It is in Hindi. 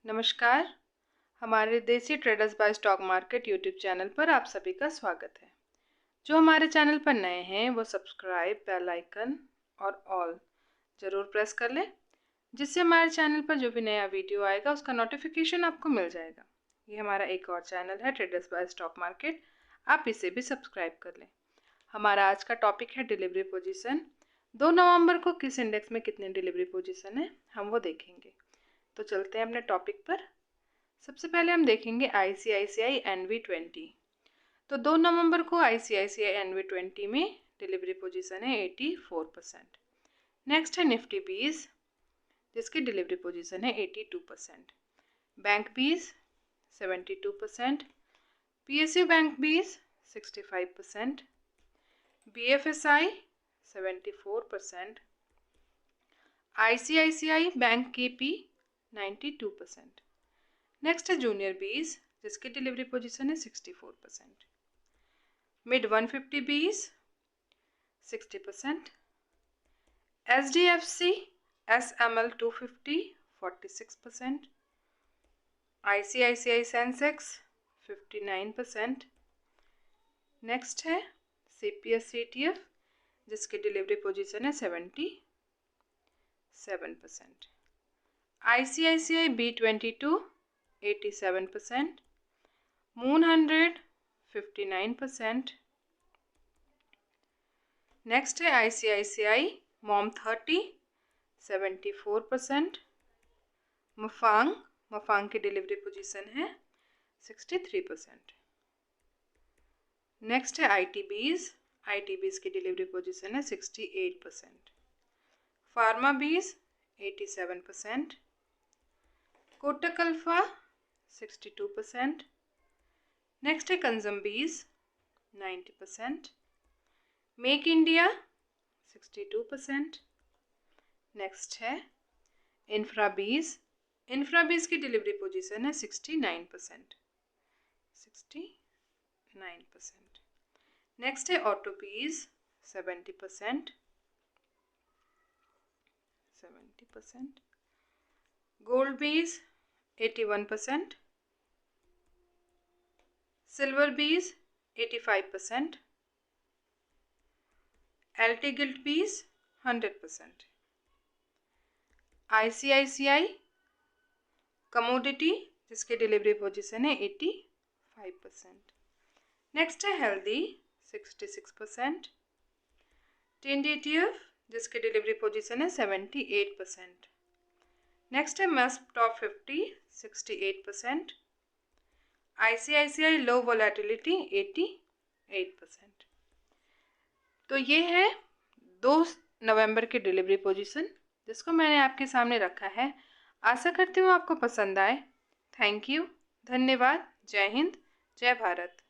नमस्कार। हमारे Desi traders by stock market YouTube channel पर आप सभी का स्वागत है। जो हमारे चैनल पर नए हैं वो सब्सक्राइब, बेल आइकन और ऑल ज़रूर प्रेस कर लें, जिससे हमारे चैनल पर जो भी नया वीडियो आएगा उसका नोटिफिकेशन आपको मिल जाएगा। ये हमारा एक और चैनल है ट्रेडर्स बाय स्टॉक मार्केट, आप इसे भी सब्सक्राइब कर लें। हमारा आज का टॉपिक है डिलीवरी पोजीशन। 2 नवंबर को किस इंडेक्स में कितनी डिलीवरी पोजीशन है हम वो देखेंगे। तो चलते हैं अपने टॉपिक पर। सबसे पहले हम देखेंगे ICICI NV20। तो 2 नवंबर को ICICI NV20 में डिलीवरी पोजीशन है 84%। नेक्स्ट है निफ्टी 20, जिसकी डिलीवरी पोजीशन है 82%। Bank 20 72%, PSU bank 20 65%, BFSI 74%, ICICI bank KP 92%। Next है जूनियर 20, जिसकी डिलीवरी पोजीशन है 64%। Mid 150 20 60%। SDFC SML 250 46%। ICICI Sensex 59%। Next है CPS ETF, जिसकी डिलीवरी पोजीशन है 77%। ICICI B22 87%, moon 100 59%। नेक्स्ट है ICICI मॉम 30 74%। मफांग की डिलीवरी पोजीशन है 63%। नेक्स्ट है ITBs की डिलीवरी पोजीशन है 68%। फार्मा बीज 87%। कोटक अल्फा 62%। नेक्स्ट है कंजम बीज 90%। Make India 62%। नेक्स्ट है इंफ्रा बीज की डिलीवरी पोजीशन है 69%। नेक्स्ट है ऑटो बीज 70%। गोल्ड बीज 81%। सिल्वर बीज 85%। LT गिल्ट बीज 100%। ICICI कमोडिटी, जिसकी डिलीवरी पोजीशन है 85%। नेक्स्ट है हेल्दी 66%। टिंड ETF, जिसकी डिलीवरी पोजीशन है 78%। नेक्स्ट है मस्प टॉप 50 68%। ICICI लो वोलेटिलिटी 88%। तो ये है 2 नवंबर की डिलीवरी पोजीशन, जिसको मैंने आपके सामने रखा है। आशा करती हूँ आपको पसंद आए। थैंक यू, धन्यवाद। जय हिंद, जय भारत।